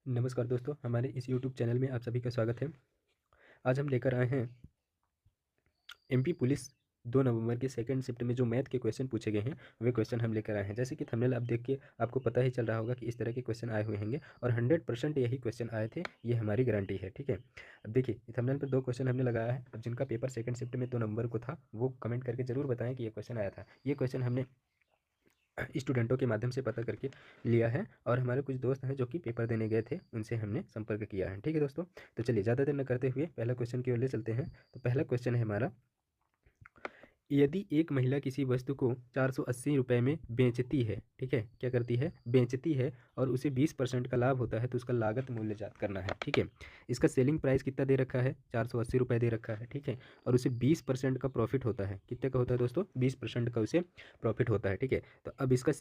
नमस्कार दोस्तों, हमारे इस यूट्यूब चैनल में आप सभी का स्वागत है। आज हम लेकर आए हैं एमपी पुलिस 2 नवंबर के सेकंड शिफ्ट में जो मैथ के क्वेश्चन पूछे गए हैं, वे क्वेश्चन हम लेकर आए हैं। जैसे कि थंबनेल आप देख के आपको पता ही चल रहा होगा कि इस तरह के क्वेश्चन आए हुए होंगे और 100% यही क्वेश्चन आए थे, ये हमारी गारंटी है, ठीक है। अब देखिए थंबनेल पर 2 क्वेश्चन हमने लगाया है। अब जिनका पेपर सेकंड शिफ्ट में 2 नवंबर को था, वो कमेंट करके ज़रूर बताएँ कि ये क्वेश्चन आया था। ये क्वेश्चन हमने स्टूडेंटों के माध्यम से पता करके लिया है और हमारे कुछ दोस्त हैं जो कि पेपर देने गए थे, उनसे हमने संपर्क किया है, ठीक है दोस्तों। तो चलिए ज़्यादा देर न करते हुए पहला क्वेश्चन की ओर ले चलते हैं। तो पहला क्वेश्चन है हमारा, यदि एक महिला किसी वस्तु को 480 रुपये में बेचती है, ठीक है, क्या करती है, बेचती है, और उसे 20% का लाभ होता है, तो उसका लागत मूल्य ज्ञात करना है, ठीक है। इसका सेलिंग प्राइस कितना दे रखा है, 480 रुपये दे रखा है, ठीक है, और उसे 20% का प्रॉफिट होता है। कितने का होता है दोस्तों, 20% का उसे प्रॉफिट होता है, ठीक है। तो अब इसका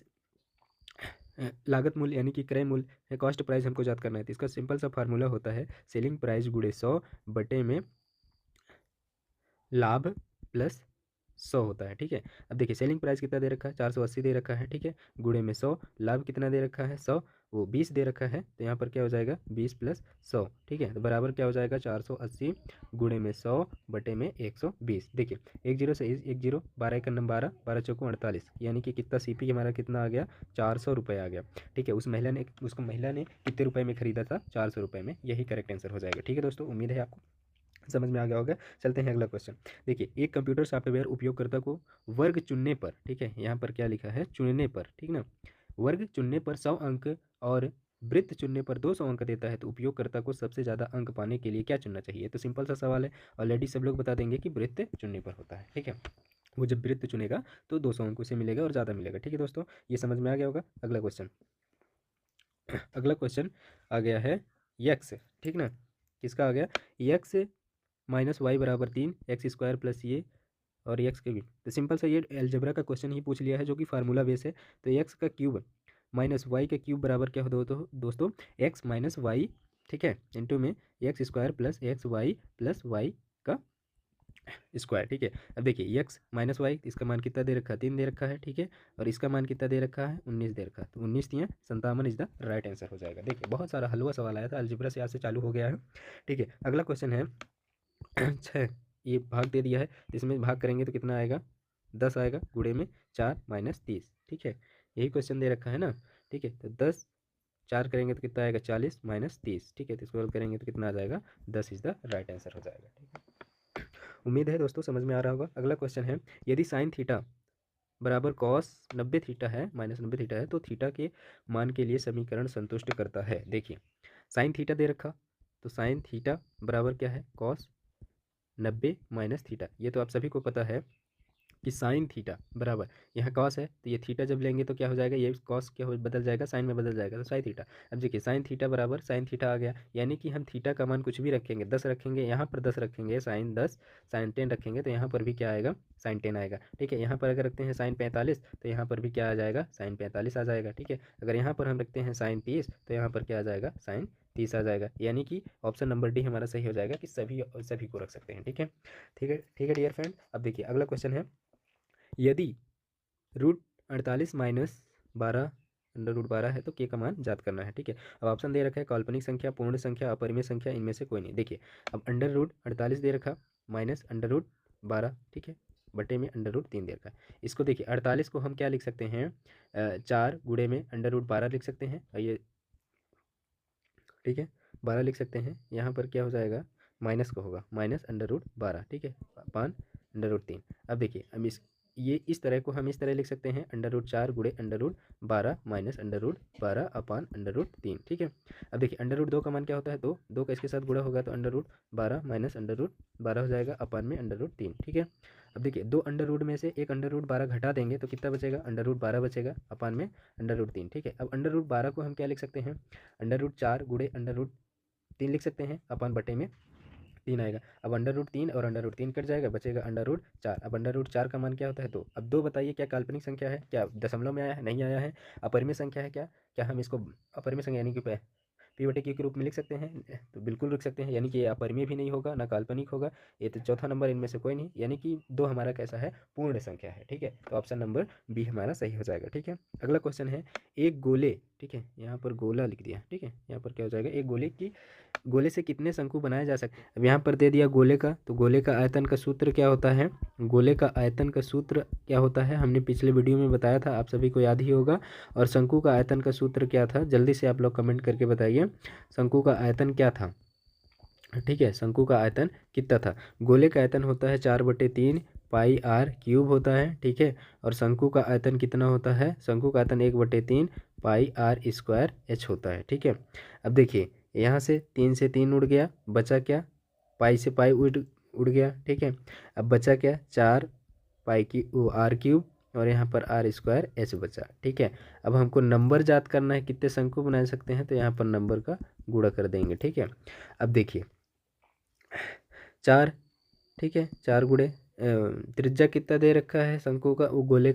लागत मूल्य यानी कि क्रय मूल्य, कॉस्ट प्राइस हमको याद करना है। तो इसका सिंपल सा फार्मूला होता है सेलिंग प्राइस गुणे 100 बटे में लाभ प्लस 100 होता है, ठीक है। अब देखिए सेलिंग प्राइस कितना दे रखा है, 480 दे रखा है, ठीक है, गुणे में 100, लाभ कितना दे रखा है 100, वो 20 दे रखा है, तो यहाँ पर क्या हो जाएगा 20 प्लस 100, ठीक है। तो बराबर क्या हो जाएगा 480 गुणे में 100 बटे में 120। देखिए एक जीरो से एक जीरो, 12 एक नंबर 12, 12 चौको 48, यानी कि कितना सीपी हमारा कितना आ गया, 400 रुपये आ गया, ठीक है। उसको महिला ने कितने रुपए में खरीदा था, 400 रुपये में। यही करेक्ट आंसर हो जाएगा, ठीक है दोस्तों। उम्मीद है आपको समझ में आ गया होगा। चलते हैं अगला क्वेश्चन। देखिए एक कंप्यूटर सॉफ्टवेयर उपयोगकर्ता को वर्ग चुनने पर, ठीक है, यहाँ पर क्या लिखा है, चुनने पर, ठीक ना, वर्ग चुनने पर 100 अंक और वृत्त चुनने पर 200 अंक देता है, तो उपयोगकर्ता को सबसे ज़्यादा अंक पाने के लिए क्या चुनना चाहिए। तो सिंपल सा सवाल है, ऑलरेडी सब लोग बता देंगे कि वृत्त चुनने पर होता है, ठीक है। वो जब वृत्त चुनेगा तो 200 अंक उसे मिलेगा और ज़्यादा मिलेगा, ठीक है दोस्तों। ये समझ में आ गया होगा। अगला क्वेश्चन, अगला क्वेश्चन आ गया है यक्स, ठीक ना, किसका आ गया, यक्स माइनस वाई बराबर 3, एक्स स्क्वायर प्लस ये और एक्स के भी। तो सिंपल सा ये एलजेब्रा का क्वेश्चन ही पूछ लिया है जो कि फार्मूला बेस है। तो एक्स का क्यूब माइनस वाई का क्यूब बराबर क्या हो तो दोस्तों एक्स माइनस वाई, ठीक है, इंटू में x square plus x y plus y का स्क्वायर, ठीक है। अब देखिए एक्स माइनस वाई, इसका मान कितना दे रखा है, 3 दे रखा है, ठीक है, और इसका मान कितना दे रखा है, 19 दे रखा है, तो 19 तियाँ 57 इज द राइट आंसर हो जाएगा। देखिए बहुत सारा हलवा सवाल आया था, अलजेब्रा से आज से चालू हो गया है, ठीक है। अगला क्वेश्चन है 6, ये भाग दे दिया है, इसमें भाग करेंगे तो कितना आएगा, 10 आएगा, गुणे में 4 माइनस 30, ठीक है, यही क्वेश्चन दे रखा है ना, ठीक है। तो 10 4 करेंगे तो कितना आएगा, 40 माइनस 30, ठीक है, तो इसको करेंगे तो कितना आ जाएगा, 10 इज द राइट आंसर हो जाएगा, ठीक है। उम्मीद है दोस्तों समझ में आ रहा होगा। अगला क्वेश्चन है, यदि साइन थीटा बराबर कॉस 90 थीटा है माइनस 90 थीटा है, तो थीटा के मान के लिए समीकरण संतुष्ट करता है। देखिए साइन थीटा दे रखा, तो साइन थीटा बराबर क्या है, कॉस 90 माइनस थीटा। ये तो आप सभी को पता है कि साइन थीटा बराबर, यहाँ कॉस है तो ये थीटा जब लेंगे तो क्या हो जाएगा, ये कॉस क्या हो बदल जाएगा, साइन में बदल जाएगा, तो साइन थीटा। अब देखिए साइन थीटा बराबर साइन थीटा आ गया, यानी कि हम थीटा का मान कुछ भी रखेंगे, 10 रखेंगे, यहाँ पर 10 रखेंगे, साइन 10, साइन 10 रखेंगे तो यहाँ पर भी क्या आएगा, साइन 10 आएगा, ठीक है। यहाँ पर अगर रखते हैं साइन 45 तो यहाँ पर भी क्या आ जाएगा, साइन 45 आ जाएगा, ठीक है। अगर यहाँ पर हम रखते हैं साइन 30 तो यहाँ पर क्या आ जाएगा, साइन 30 आ जाएगा, यानी कि ऑप्शन नंबर डी हमारा सही हो जाएगा कि सभी सभी को रख सकते हैं, ठीक है, ठीक है, ठीक है डियर फ्रेंड। अब देखिए अगला क्वेश्चन है, यदि रूट 48 माइनस 12 अंडर रूट 12 है तो के का मान ज्ञात करना है, ठीक है। अब ऑप्शन दे रखा है काल्पनिक संख्या, पूर्ण संख्या, अपरिमेय संख्या, इनमें से कोई नहीं। देखिए अब अंडर रूट 48 दे रखा माइनस अंडर रूट 12, ठीक है, बटे में अंडर रूट 3 दे रखा है। इसको देखिए 48 को हम क्या लिख सकते हैं, 4 गुणे में अंडर रूट 12 लिख सकते हैं, और ये ठीक है 12 लिख सकते हैं, यहाँ पर क्या हो जाएगा, माइनस का होगा, माइनस अंडर रूट 12, ठीक है, अपान अंडर रूट 3। अब देखिए हम ये इस तरह को हम इस तरह लिख सकते हैं, अंडर रूट 4 गुणे under root 12 minus under root 12 अपान अंडर रूट 3, ठीक है। अब देखिए अंडर रूट 2 का मान क्या होता है, 2, 2 का इसके साथ गुणा होगा तो under root 12 minus under root 12 हो जाएगा अपान में अंडर रूट 3, ठीक है। अब देखिए 2 अंडर रूट में से एक अंडर रूट 12 घटा देंगे तो कितना बचेगा, अंडर रूट 12 बचेगा अपान में अंडर रूट 3, ठीक है। अब अंडर रूट 12 को हम क्या लिख सकते हैं, अंडर रूट 4 गुणे अंडर रूट 3 लिख सकते हैं, अपान बटे में 3 आएगा। अब अंडर रूट 3 और अंडर रूट 3 कट जाएगा, बचेगा अंडर रूट 4। अब अंडर रूट 4 का मान क्या होता है, 2। अब 2 बताइए क्या काल्पनिक संख्या है, क्या दशमलव में आया है, नहीं आया है, अपरिमेय संख्या है क्या, क्या हम इसको अपरिमेय संख्या यानी कि पी बटे क्यू के रूप में लिख सकते हैं, तो बिल्कुल लिख सकते हैं, यानी कि ये अपरिमेय भी नहीं होगा ना काल्पनिक होगा, ये तो चौथा नंबर इनमें से कोई नहीं, यानी कि 2 हमारा कैसा है, पूर्ण संख्या है, ठीक है। तो ऑप्शन नंबर बी हमारा सही हो जाएगा, ठीक है। अगला क्वेश्चन है, एक गोले, ठीक है, यहाँ पर गोला लिख दिया। ठीक है, यहाँ पर क्या हो जाएगा, एक गोले से कितने शंकु बनाए जा सकते हैं। अब यहाँ पर दे दिया गोले का, तो गोले का आयतन का सूत्र क्या होता है, गोले का आयतन का सूत्र क्या होता है, हमने पिछले वीडियो में बताया था, आप सभी को याद ही होगा। और शंकु का आयतन का सूत्र क्या था, जल्दी से आप लोग कमेंट करके बताइए, शंकु का आयतन क्या था। ठीक है, शंकु का आयतन कितना था। गोले का आयतन होता है 4/3 पाई आर क्यूब होता है। ठीक है, और शंकु का आयतन कितना होता है, शंकु का आयतन 1/3 पाई आर स्क्वायर एच होता है। ठीक है, अब देखिए यहाँ से 3 से 3 उड़ गया, बचा क्या, पाई से पाई उड़ गया। ठीक है, अब बचा क्या, 4 पाई की आर क्यूब और यहाँ पर आर स्क्वायर एच बचा। ठीक है, अब हमको नंबर ज्ञात करना है, कितने शंकु बना सकते हैं, तो यहाँ पर नंबर का गुणा कर देंगे। ठीक है, अब देखिए 4, ठीक है, 4 गुणे त्रिज्या कितना दे रखा है शंकु का, वो गोले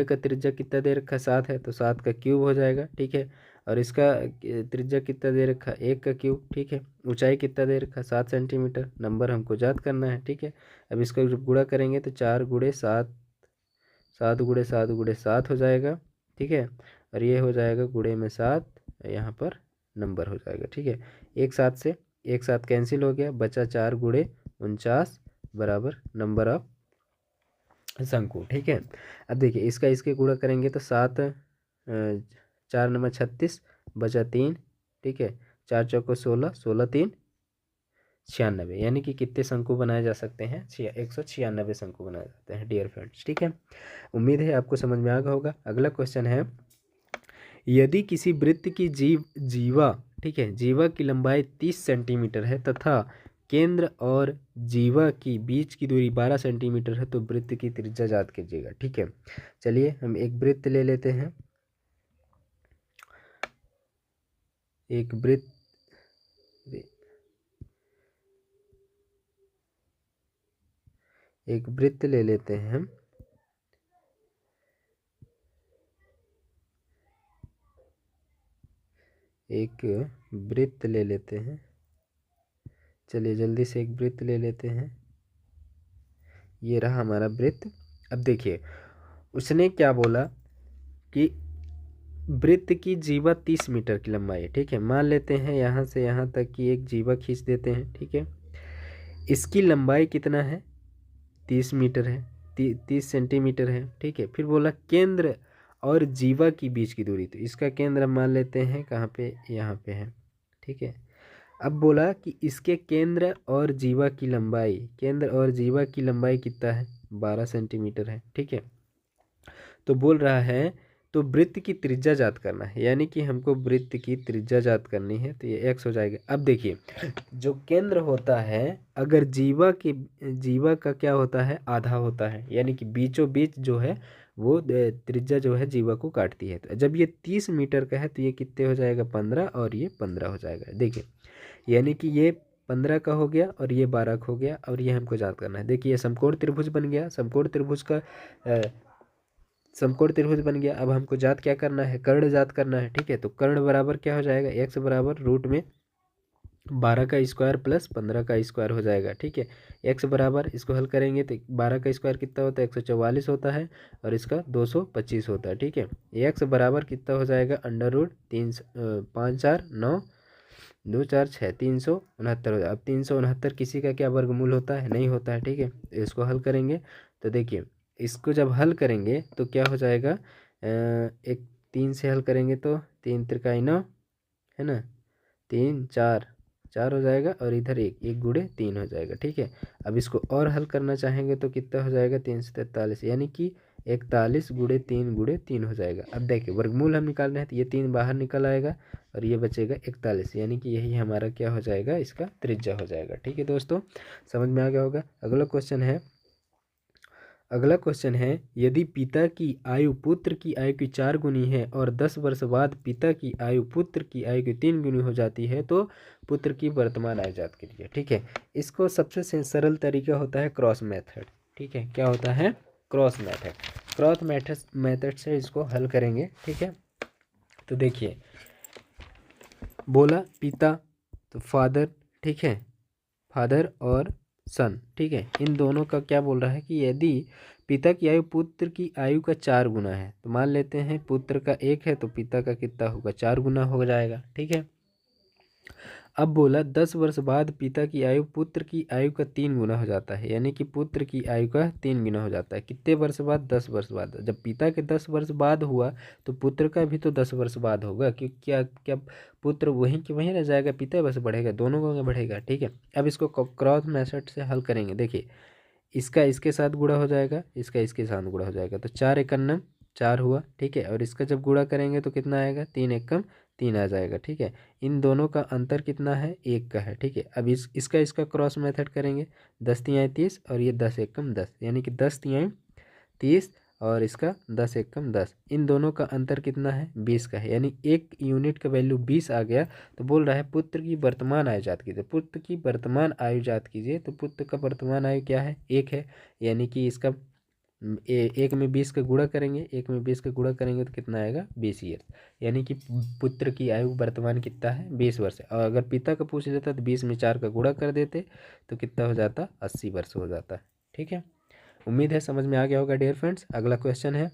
का त्रिज्या कितना दे रखा है, 7 है, तो 7 का क्यूब हो जाएगा। ठीक है, और इसका त्रिज्या कितना दे रखा है, 1 का क्यूब। ठीक है, ऊंचाई कितना दे रखा है, 7 सेंटीमीटर, नंबर हमको याद करना है। ठीक है, अब इसका जब गुणा करेंगे तो 4 गुणे 7, 7 गुणे 7 गुणे 7 हो जाएगा। ठीक है, और ये हो जाएगा गुणे में 7, यहाँ पर नंबर हो जाएगा। ठीक है, एक साथ कैंसिल हो गया, बचा 4 गुणे 49 बराबर नंबर ऑफ शंकु। ठीक है, अब देखिए इसके गुणा करेंगे तो 7 4 नंबर 36 बचा 3। ठीक है, 4 चौको 16, 16 3 96, यानी कि कितने शंकु बनाए जा सकते हैं, 196 शंकु बनाए जाते हैं डियर फ्रेंड्स। ठीक है, उम्मीद है आपको समझ में आ गया होगा। अगला क्वेश्चन है, यदि किसी वृत्त की जीवा, ठीक है, जीवा की लंबाई 30 सेंटीमीटर है तथा केंद्र और जीवा की बीच की दूरी 12 सेंटीमीटर है, तो वृत्त की त्रिज्या ज्ञात कीजिएगा। ठीक है, चलिए हम एक वृत्त ले लेते हैं, एक वृत्त ले लेते हैं हम, एक वृत्त ले लेते हैं। चलिए जल्दी से एक वृत्त ले लेते हैं, ये रहा हमारा वृत्त। अब देखिए उसने क्या बोला कि वृत्त की जीवा 30 मीटर की लंबाई है। ठीक है, मान लेते हैं यहाँ से यहाँ तक की एक जीवा खींच देते हैं। ठीक है, इसकी लंबाई कितना है, 30 मीटर है, 30 सेंटीमीटर है। ठीक है, फिर बोला केंद्र और जीवा की बीच की दूरी, तो इसका केंद्र मान लेते हैं कहाँ पे, यहाँ पे है। ठीक है, अब बोला कि इसके केंद्र और जीवा की लंबाई, कितना है, 12 सेंटीमीटर है। ठीक है, तो बोल रहा है तो वृत्त की त्रिज्या ज्ञात करना है, यानी कि हमको वृत्त की त्रिज्या ज्ञात करनी है, तो ये x हो जाएगा। अब देखिए जो केंद्र होता है, अगर जीवा का क्या होता है, आधा होता है, यानी कि बीचों बीच जो है वो त्रिज्या जो है जीवा को काटती है। तो जब ये 30 मीटर का है तो ये कितने हो जाएगा, 15, और ये 15 हो जाएगा। देखिए यानी कि ये 15 का हो गया और ये 12 का हो गया, और ये हमको याद करना है। देखिए ये समकोण त्रिभुज बन गया, समकोण त्रिभुज बन गया। अब हमको जात क्या करना है, कर्ण जात करना है। ठीक है, तो कर्ण बराबर क्या हो जाएगा, x बराबर रूट में 12 का स्क्वायर प्लस 15 का स्क्वायर हो जाएगा। ठीक है, x बराबर, इसको हल करेंगे तो 12 का स्क्वायर कितना होता है, 144 होता है, और इसका 225 होता है। ठीक है, x बराबर कितना हो जाएगा, अंडर रूट 3 5 4 9 2 4 6 369 हो जाएगा। अब 369 किसी का क्या वर्गमूल होता है, नहीं होता है। ठीक है, इसको हल करेंगे तो देखिए इसको जब हल करेंगे तो क्या हो जाएगा, एक 3 से हल करेंगे तो 3 त्रिकाई 9 है ना, 3 4 4 हो जाएगा, और इधर एक गुणे 3 हो जाएगा। ठीक है, अब इसको और हल करना चाहेंगे तो कितना हो जाएगा, 3 से 43, यानी कि 41 गुणे 3 हो जाएगा। अब देखिए वर्गमूल हम निकाल रहे हैं तो ये 3 बाहर निकल आएगा और ये बचेगा 41, यानी कि यही हमारा क्या हो जाएगा, इसका त्रिज्या हो जाएगा। ठीक है दोस्तों, समझ में आ गया होगा। अगला क्वेश्चन है, यदि पिता की आयु पुत्र की आयु की 4 गुनी है और 10 वर्ष बाद पिता की आयु पुत्र की आयु की 3 गुनी हो जाती है, तो पुत्र की वर्तमान आयु ज्ञात कीजिए। ठीक है, इसको सबसे सरल तरीका होता है क्रॉस मेथड। ठीक है, क्या होता है, क्रॉस मेथड से इसको हल करेंगे। ठीक है, तो देखिए बोला पिता तो फादर, ठीक है, फादर और सन, ठीक है। इन दोनों का क्या बोल रहा है कि यदि पिता की आयु पुत्र की आयु का 4 गुना है, तो मान लेते हैं पुत्र का 1 है तो पिता का कितना होगा, 4 गुना हो जाएगा, ठीक है। अब बोला 10 वर्ष बाद पिता की आयु पुत्र की आयु का 3 गुना हो जाता है, यानी कि पुत्र की आयु का 3 गुना हो जाता है। कितने वर्ष बाद, 10 वर्ष बाद। जब पिता के 10 वर्ष बाद हुआ तो पुत्र का भी तो 10 वर्ष बाद होगा, क्योंकि क्या क्या पुत्र वहीं के वहीं रह जाएगा, पिता बस बढ़ेगा, दोनों का बढ़ेगा, ठीक है। अब इसको क्रॉस मेथड से हल करेंगे। देखिए, इसका इसके साथ गुणा हो जाएगा, इसका इसके साथ गुणा हो जाएगा, तो 4 एकम 4 हुआ, ठीक है। और इसका जब गुणा करेंगे तो कितना आएगा, 3 एकम 3 आ जाएगा, ठीक है। इन दोनों का अंतर कितना है, 1 का है, ठीक है। अब इसका क्रॉस मेथड करेंगे, 10 तिहाई 30 और ये 10 एकम 10, यानी कि 10 तिहाई 30 और इसका 10 एकम 10। इन दोनों का अंतर कितना है, 20 का है, यानी 1 यूनिट का वैल्यू 20 आ गया। तो बोल रहा है पुत्र की वर्तमान आयु ज्ञात कीजिए। पुत्र की वर्तमान आयु ज्ञात कीजिए, तो पुत्र का वर्तमान आयु क्या है, 1 है, यानी कि इसका 1 में 20 का गुणा करेंगे, 1 में 20 का गुणा करेंगे तो कितना आएगा, 20 ईयर, यानी कि पुत्र की आयु वर्तमान कितना है, 20 वर्ष है। और अगर पिता का पूछ लेता तो 20 में 4 का गुणा कर देते तो कितना हो जाता, 80 वर्ष हो जाता है, ठीक है। उम्मीद है समझ में आ गया होगा डियर फ्रेंड्स। अगला क्वेश्चन है,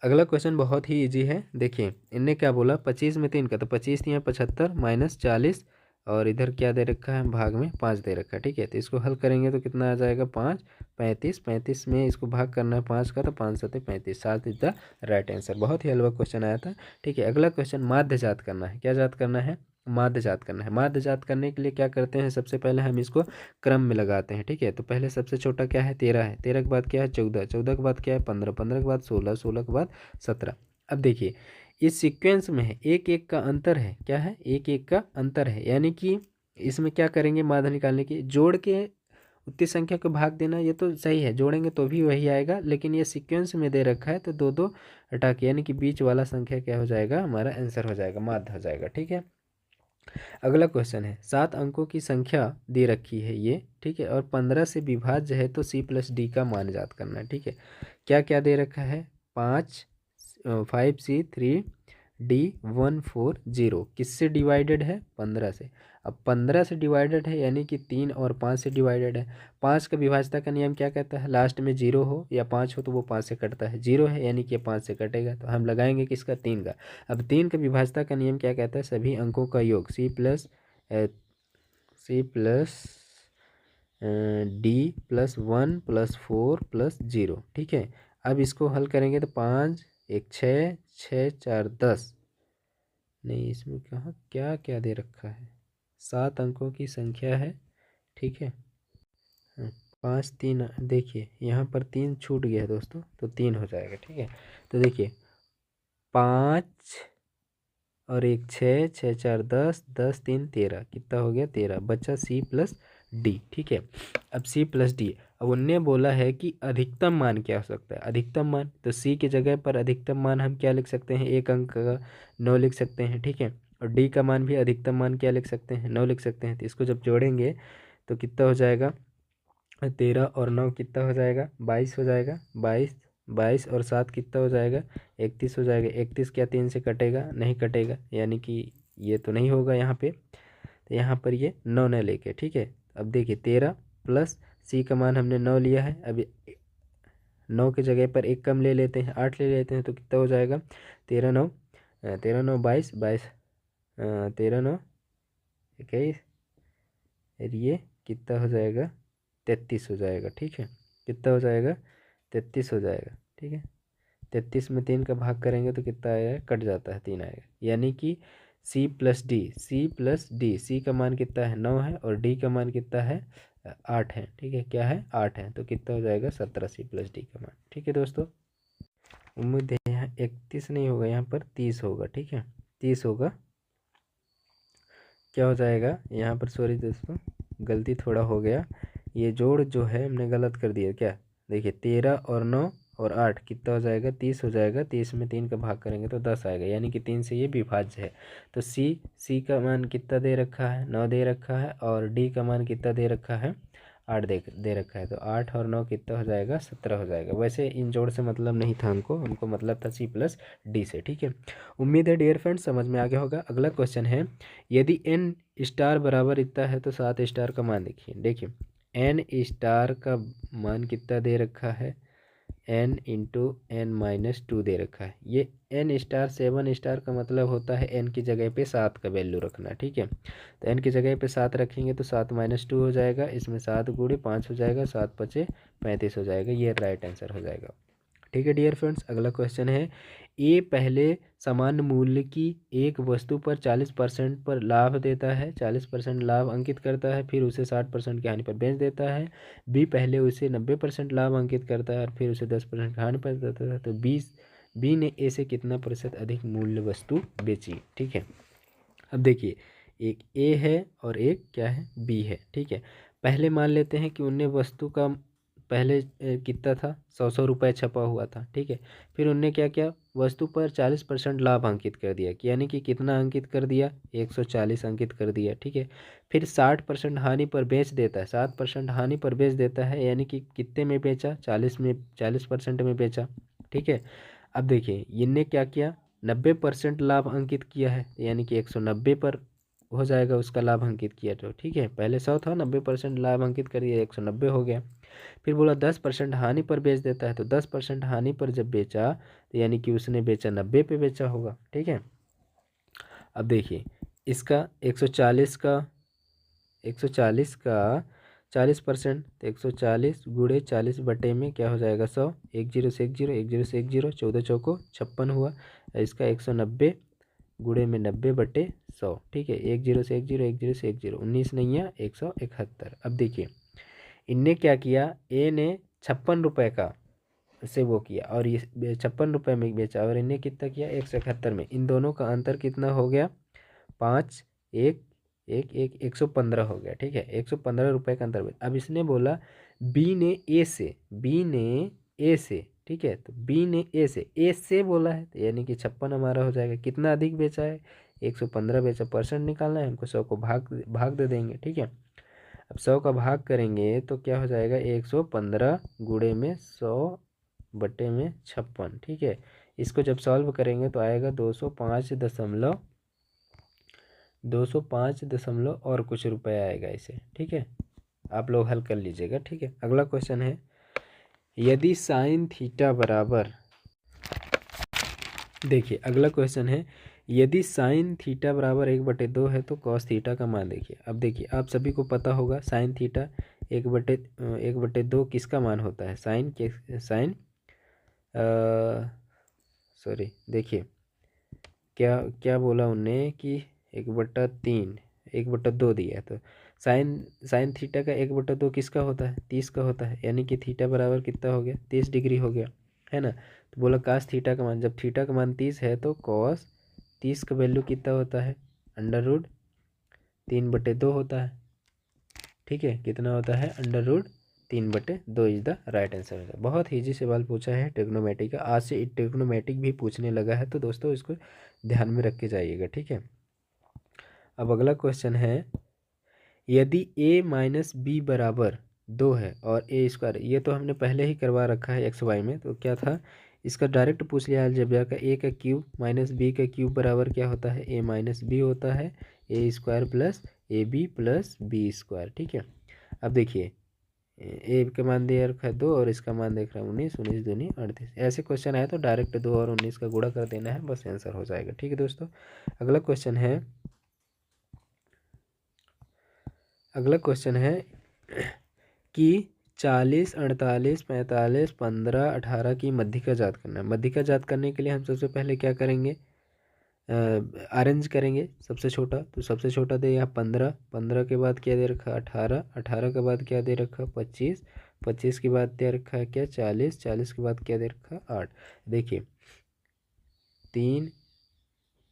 अगला क्वेश्चन बहुत ही इजी है। देखिए इनने क्या बोला, 25 में 3 का, तो 25 यहाँ 75 माइनस 40 और इधर क्या दे रखा है, भाग में 5 दे रखा है, ठीक है। तो इसको हल करेंगे तो कितना आ जाएगा, 5 35, 35 में इसको भाग करना है 5 का, तो 5 7 35, 7 इज द राइट आंसर। बहुत ही हलवा क्वेश्चन आया था, ठीक है। अगला क्वेश्चन माध्य जात करना है। क्या जात करना है, माध्य जात करना है। माध्य जात करने के लिए क्या करते हैं, सबसे पहले हम इसको क्रम में लगाते हैं, ठीक है। तो पहले सबसे छोटा क्या है, 13 है, 13 के बाद क्या है, 14, 14 के बाद क्या है, 15, 15 के बाद 16, 16 के बाद 17। अब देखिए इस सीक्वेंस में है, एक एक का अंतर है, क्या है, एक एक का अंतर है, यानी कि इसमें क्या करेंगे, माध्य निकालने की जोड़ के उतनी संख्या को भाग देना, ये तो सही है, जोड़ेंगे तो भी वही आएगा, लेकिन ये सीक्वेंस में दे रखा है तो दो दो हटा के, यानी कि बीच वाला संख्या क्या हो जाएगा, हमारा आंसर हो जाएगा, माध्य हो जाएगा, ठीक है। अगला क्वेश्चन है, 7 अंकों की संख्या दे रखी है ये, ठीक है, और 15 से विभाज्य है तो C+D का मान ज्ञात करना है, ठीक है। क्या क्या दे रखा है, 5C3D140 किससे डिवाइडेड है, 15 से। अब 15 से डिवाइडेड है, यानी कि 3 और 5 से डिवाइडेड है। 5 का विभाज्यता का नियम क्या कहता है, लास्ट में 0 हो या 5 हो तो वो 5 से कटता है, 0 है यानी कि 5 से कटेगा, तो हम लगाएंगे किसका, 3 का। अब 3 का विभाज्यता का नियम क्या कहता है, सभी अंकों का योग, C+D+1+4+0, ठीक है। अब इसको हल करेंगे तो 5 1 6 6 4 10, नहीं इसमें कहाँ क्या क्या दे रखा है, 7 अंकों की संख्या है, ठीक है। 5 3, देखिए यहाँ पर 3 छूट गया है दोस्तों, तो 3 हो जाएगा, ठीक है। तो देखिए 5 और 1 6 6 4 10 10 3 13, कितना हो गया, 13, बचा C+D, ठीक है। अब C+D, अब उनने बोला है कि अधिकतम मान क्या हो सकता है, अधिकतम मान, तो C की जगह पर अधिकतम मान हम क्या लिख सकते हैं, 1 अंक का 9 लिख सकते हैं, ठीक है। और D का मान भी अधिकतम मान क्या लिख सकते हैं, 9 लिख सकते हैं। तो इसको जब जोड़ेंगे तो कितना हो जाएगा, 13 और 9 कितना हो जाएगा, 22 हो जाएगा, 22 22 और 7 कितना हो जाएगा, 31 हो जाएगा। 31 क्या 3 से कटेगा, नहीं कटेगा, यानी कि ये तो नहीं होगा यहाँ पे, तो यहाँ पर ये 9 न लेके, ठीक है। अब देखिए 13 प्लस C का मान हमने 9 लिया है, अब 9 की जगह पर एक कम ले लेते हैं, 8 ले लेते हैं, तो कितना हो जाएगा, 13 9 22 22 13 9 21, और ये कितना हो जाएगा, 33 हो जाएगा, ठीक है। कितना हो जाएगा, 33 हो जाएगा, ठीक है। 33 में 3 का भाग करेंगे तो कितना आएगा, कट जाता है, 3 आएगा, यानी कि C+D C का मान कितना है, 9 है, और D का मान कितना है, 8 है, ठीक है। क्या है, 8 है, तो कितना हो जाएगा, 17 C+D का मान, ठीक है दोस्तों। उम्मीद है यहाँ 31 नहीं होगा, यहाँ पर 30 होगा, ठीक है, 30 होगा। क्या हो जाएगा यहाँ पर, सॉरी दोस्तों गलती थोड़ा हो गया, ये जोड़ जो है हमने गलत कर दिया, क्या, देखिए 13 और 9 और 8 कितना हो जाएगा, 30 हो जाएगा। 30 में 3 का भाग करेंगे तो 10 आएगा, यानी कि 3 से ये विभाज्य है। तो C का मान कितना दे रखा है, 9 दे रखा है, और D का मान कितना दे रखा है, 8 दे रखा है, तो 8 और 9 कितना हो जाएगा, 17 हो जाएगा। वैसे इन जोड़ से मतलब नहीं था हमको मतलब था C+D से, ठीक है। उम्मीद है डियर फ्रेंड्स समझ में आ गया होगा। अगला क्वेश्चन है, यदि n स्टार बराबर इतना है तो 7 स्टार का मान देखिए। एन स्टार का मान कितना दे रखा है, n into n minus two दे रखा है। ये n स्टार 7 स्टार का मतलब होता है n की जगह पे 7 का वैल्यू रखना, ठीक है। तो n की जगह पे 7 रखेंगे तो 7 माइनस टू हो जाएगा, इसमें 7 गुणे 5 हो जाएगा, 7 पचे 35 हो जाएगा, ये राइट आंसर हो जाएगा। ठीक है डियर फ्रेंड्स, अगला क्वेश्चन है, ए पहले सामान्य मूल्य की एक वस्तु पर 40% पर लाभ देता है, 40% लाभ अंकित करता है, फिर उसे 60% की हानि पर बेच देता है। बी पहले उसे 90% लाभ अंकित करता है और फिर उसे 10% की हानि पर देता है। तो बी ने ए से कितना प्रतिशत अधिक मूल्य वस्तु बेची, ठीक है। अब देखिए, एक ए है और एक क्या है, बी है, ठीक है। पहले मान लेते हैं कि उनने वस्तु का पहले कितना था, 100 रुपये छपा हुआ था, ठीक है। फिर उनने क्या किया, वस्तु पर 40% लाभ अंकित कर दिया, यानी कि कितना अंकित कर दिया, 140 अंकित कर दिया, ठीक है। फिर 60% हानि पर बेच देता है, 7% हानि पर बेच देता है, यानी कि कितने में बेचा, 40% में बेचा, ठीक है। अब देखिए इनने क्या किया, 90% लाभ अंकित किया है, यानी कि 190 पर हो जाएगा उसका लाभ अंकित किया, तो ठीक है। पहले 100 था, 90% लाभ अंकित करिए, 190 हो गया। फिर बोला 10% हानि पर बेच देता है, तो 10% हानि पर जब बेचा तो यानी कि उसने बेचा 90 पे बेचा होगा, ठीक है। अब देखिए इसका 140 का 40%, तो 140 गुणे 40 बटे में क्या हो जाएगा, 100, एक जीरो से एक जीरो, एक जीरो से एक जीरो, 14 चौको 56 हुआ। इसका 190 गुणे में 90 बटे 100, ठीक है। एक जीरो से एक जीरो, एक जीरो से एक जीरो, 19 नहीं है, 171। अब देखिए इनने क्या किया, ए ने 56 रुपये का से वो किया और ये 56 रुपये में बेचा, और इनने कितना किया, 171 में। इन दोनों का अंतर कितना हो गया, 5, एक एक एक 115 हो गया, ठीक है। 115 रुपये का अंतर। अब इसने बोला बी ने ए से, ठीक है। तो बी ने ए से बोला है, तो यानी कि 56 हमारा हो जाएगा। कितना अधिक बेचा है, 115 बेचा, परसेंट निकालना है हमको, 100 को भाग दे देंगे, ठीक है। अब 100 का भाग करेंगे तो क्या हो जाएगा, 115 गुणे में 100 बटे में 56, ठीक है। इसको जब सॉल्व करेंगे तो आएगा 205 और कुछ रुपए आएगा इसे, ठीक है। आप लोग हल कर लीजिएगा, ठीक है। अगला क्वेश्चन है, यदि साइन थीटा बराबर, देखिए अगला क्वेश्चन है, यदि साइन थीटा बराबर 1/2 है तो कॉस थीटा का मान देखिए। अब देखिए आप सभी को पता होगा साइन थीटा 1/2 किसका मान होता है, साइन सॉरी देखिए क्या क्या बोला उनने कि 1/3 1/2 दिया है, तो साइन साइन थीटा का 1/2 किसका होता है, 30 का होता है, यानी कि थीटा बराबर कितना हो गया, 30 डिग्री हो गया, है ना। तो बोला कास थीटा का मान, जब थीटा का मान 30 है तो कॉस 30 का वैल्यू कितना होता है, √3/2 होता है, ठीक है। कितना होता है, √3/2 इज द राइट आंसर होगा। बहुत ईजी सवाल पूछा है ट्रिग्नोमेट्री का, आज से ट्रिग्नोमेट्रिक भी पूछने लगा है, तो दोस्तों इसको ध्यान में रख के जाइएगा, ठीक है। अब अगला क्वेश्चन है, यदि a माइनस बी बराबर 2 है और ए स्क्वायर, ये तो हमने पहले ही करवा रखा है एक्स वाई में, तो क्या था, इसका डायरेक्ट पूछ लिया अलजेब्रा का, ए का क्यूब माइनस बी का क्यूब बराबर क्या होता है, a माइनस बी होता है, a square plus a b plus b square, ठीक है। अब देखिए ए का मान दे रखा है 2 और इसका मान देख रहा है 19, 19 दूनी 38। ऐसे क्वेश्चन आए तो डायरेक्ट 2 और 19 का गुणा कर देना है, बस आंसर हो जाएगा, ठीक है दोस्तों। अगला क्वेश्चन है कि 40, 48, 45, 15, 18 की मध्यिका ज्ञात करना है। मध्यिका ज्ञात करने के लिए हम सबसे पहले क्या करेंगे, अरेंज करेंगे। सबसे छोटा, तो सबसे छोटा दे यहाँ 15, 15 के बाद क्या दे रखा 18, 18 के बाद क्या दे रखा 25, 25 के बाद दे रखा है क्या 40, 40 के बाद क्या दे रखा 8। देखिए 3,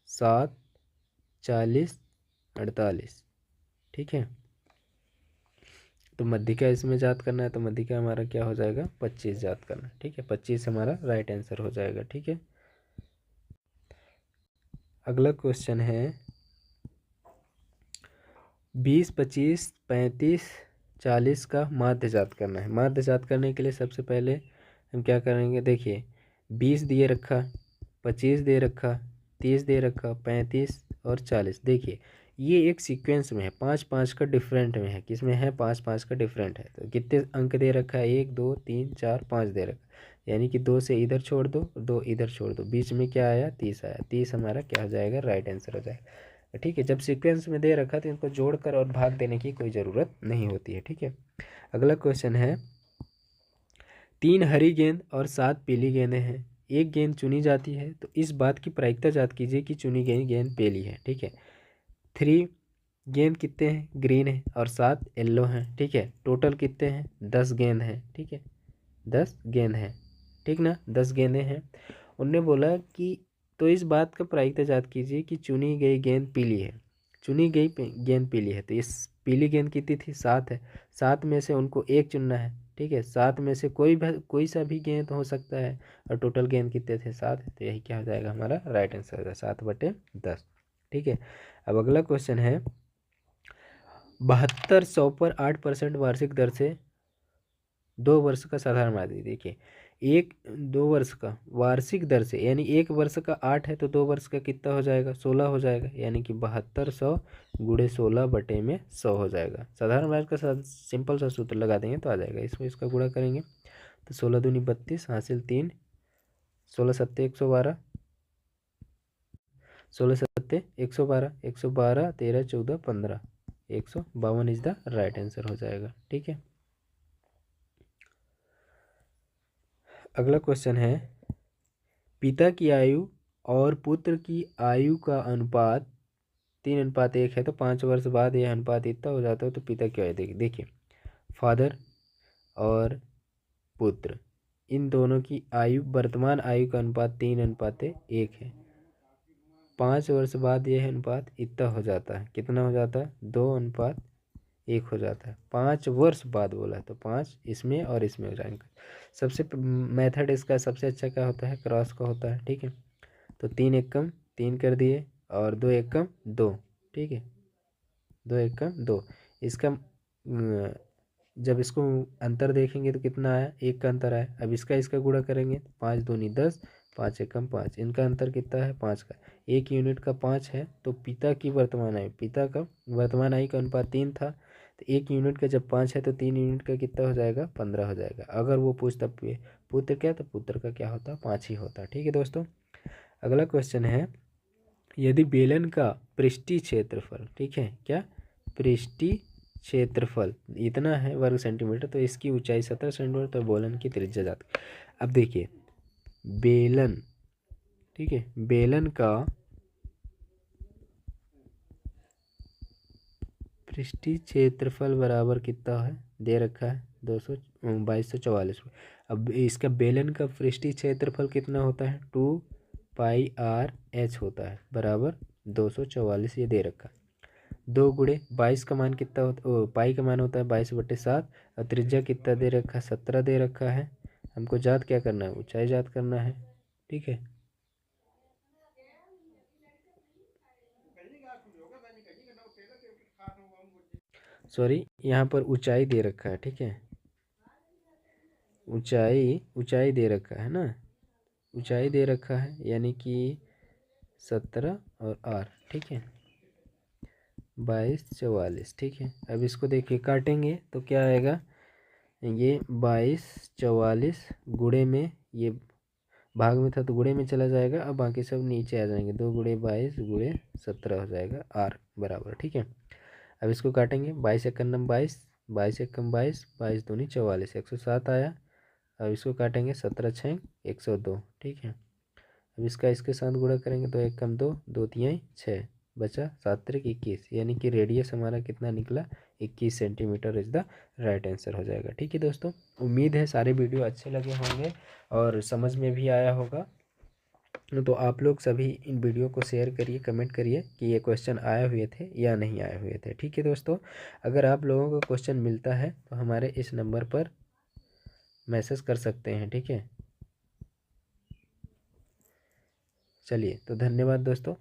7, 40, 48, ठीक है। तो मध्यिका इसमें ज्ञात करना है, तो मध्यिका हमारा क्या हो जाएगा 25 ज्ञात करना, ठीक है। 25 हमारा राइट आंसर हो जाएगा, ठीक है। अगला क्वेश्चन है 20, 25, 35, 40 का माध्य ज्ञात करना है। माध्य ज्ञात करने के लिए सबसे पहले हम क्या करेंगे, देखिए 20 दिए रखा, 25 दे रखा, 30 दे रखा, 35 और 40। देखिए ये एक सीक्वेंस में है, 5-5 का डिफरेंट में है, किस में है, 5-5 का डिफरेंट है। तो कितने अंक दे रखा है, 1 2 3 4 5 दे रखा है, यानी कि 2 से इधर छोड़ दो, 2 इधर छोड़ दो, बीच में क्या आया, 30 आया। 30 हमारा क्या हो जाएगा, राइट आंसर हो जाएगा। ठीक है, जब सीक्वेंस में दे रखा तो इनको जोड़कर और भाग देने की कोई ज़रूरत नहीं होती है। ठीक है, अगला क्वेश्चन है, 3 हरी गेंद और 7 पीली गेंदें हैं, एक गेंद चुनी जाती है, तो इस बात की प्रायिकता ज्ञात कीजिए कि चुनी गई गेंद पीली है। ठीक है, 3 गेंद कितने हैं, ग्रीन है, और 7 येल्लो हैं। ठीक है, टोटल कितने हैं, 10 गेंद हैं। ठीक है, 10 गेंद हैं, ठीक ना, 10 गेंदें हैं। उनने बोला कि तो इस बात का प्रायिकता ज्ञात कीजिए कि चुनी गई गेंद पीली है। चुनी गई गेंद पीली है, तो इस पीली गेंद कितनी थी, 7 है। 7 में से उनको एक चुनना है। ठीक है, 7 में से कोई सा भी गेंद हो सकता है, और टोटल गेंद कितने थे, 7। तो यही क्या हो जाएगा, हमारा राइट आंसर हो जाएगा 7/10। ठीक है, अब अगला क्वेश्चन है, 7200 पर 8% वार्षिक दर से 2 वर्ष का साधारण माध्य। देखिए, 2 वर्ष का वार्षिक दर से, यानी 1 वर्ष का 8 है, तो 2 वर्ष का कितना हो जाएगा, 16 हो जाएगा, यानी कि 7200 गुणे 16/100 हो जाएगा। साधारण ब्याज का सिंपल सा सूत्र लगा देंगे तो आ जाएगा, इसमें इसका गुणा करेंगे तो 16 दूनी 32 हासिल 3, 16 सत्ते 112, 16 सत्ते 112, 112 13 14 15, 152 इज द राइट आंसर हो जाएगा। ठीक है, अगला क्वेश्चन है, पिता की आयु और पुत्र की आयु का अनुपात 3:1 है, तो 5 वर्ष बाद यह अनुपात इतना हो जाता है, तो पिता की आयु देखिए, फादर और पुत्र, इन दोनों की आयु, वर्तमान आयु का अनुपात 3:1 है। 5 वर्ष बाद यह अनुपात इतना हो जाता है, कितना हो जाता है, 2:1 हो जाता है। 5 वर्ष बाद बोला, तो 5 इसमें और इसमें हो जाएंगे। सबसे मेथड इसका सबसे अच्छा क्या होता है, क्रॉस का होता है। ठीक है, तो 3 एकम 3 कर दिए, और 2 एकम 2। ठीक है, 2 एकम 2, इसका जब इसको अंतर देखेंगे तो कितना आया, 1 का अंतर आया। अब इसका इसका गुणा करेंगे, 5 दूनी 10, 5 एकम 5, इनका अंतर कितना है, 5 का। 1 यूनिट का 5 है, तो पिता की वर्तमान आयु, पिता का वर्तमान आयु का अनुपात 3 था, तो 1 यूनिट का जब 5 है, तो 3 यूनिट का कितना हो जाएगा, 15 हो जाएगा। अगर वो पूछता पुत्र क्या, तो पुत्र का क्या होता, 5 ही होता। ठीक है दोस्तों, अगला क्वेश्चन है, यदि बेलन का पृष्ठीय क्षेत्रफल, ठीक है, क्या, पृष्ठीय क्षेत्रफल इतना है वर्ग सेंटीमीटर, तो इसकी ऊंचाई 17 सेंटीमीटर, तो बेलन की त्रिज्या जाती। अब देखिए, बेलन, ठीक है, बेलन का पृष्ठीय क्षेत्रफल बराबर कितना है, दे रखा है 2244। अब इसका बेलन का पृष्ठीय क्षेत्रफल कितना होता है, 2πr/h होता है, बराबर 244, ये दे रखा है। 2 गुणे 22 का मान कितना होता, पाई का मान होता है 22/7, और त्रिज्या कितना दे रखा है, 17 दे रखा है। हमको ज्ञात क्या करना है, ऊंचाई ज्ञात करना है। ठीक है, सॉरी, यहाँ पर ऊंचाई दे रखा है। ठीक है, ऊंचाई दे रखा है ना, ऊंचाई दे रखा है, यानी कि 17 और आर। ठीक है, 2244। ठीक है, अब इसको देखिए काटेंगे तो क्या आएगा, ये 2244 गुणे में, ये भाग में था तो गुणे में चला जाएगा, अब बाकी सब नीचे आ जाएंगे, 2 गुणे 22 गुणे 17 हो जाएगा आर बराबर। ठीक है, अब इसको काटेंगे, 22 एकम 22, 22 एकम 22, 22 दूनी 44, 107 आया। अब इसको काटेंगे, 17 6 102। ठीक है, अब इसका इसके साथ गुणा करेंगे, 2 एकम 2, 2 तिहाई 6, बचा 7 त्रिक 21, यानी कि रेडियस हमारा कितना निकला, 21 centimetre is the right answer हो जाएगा। ठीक है दोस्तों, उम्मीद है सारे वीडियो अच्छे लगे होंगे और समझ में भी आया होगा। तो आप लोग सभी इन वीडियो को शेयर करिए, कमेंट करिए कि ये क्वेश्चन आए हुए थे या नहीं आए हुए थे। ठीक है दोस्तों, अगर आप लोगों को क्वेश्चन मिलता है तो हमारे इस नंबर पर मैसेज कर सकते हैं। ठीक है, चलिए, तो धन्यवाद दोस्तों।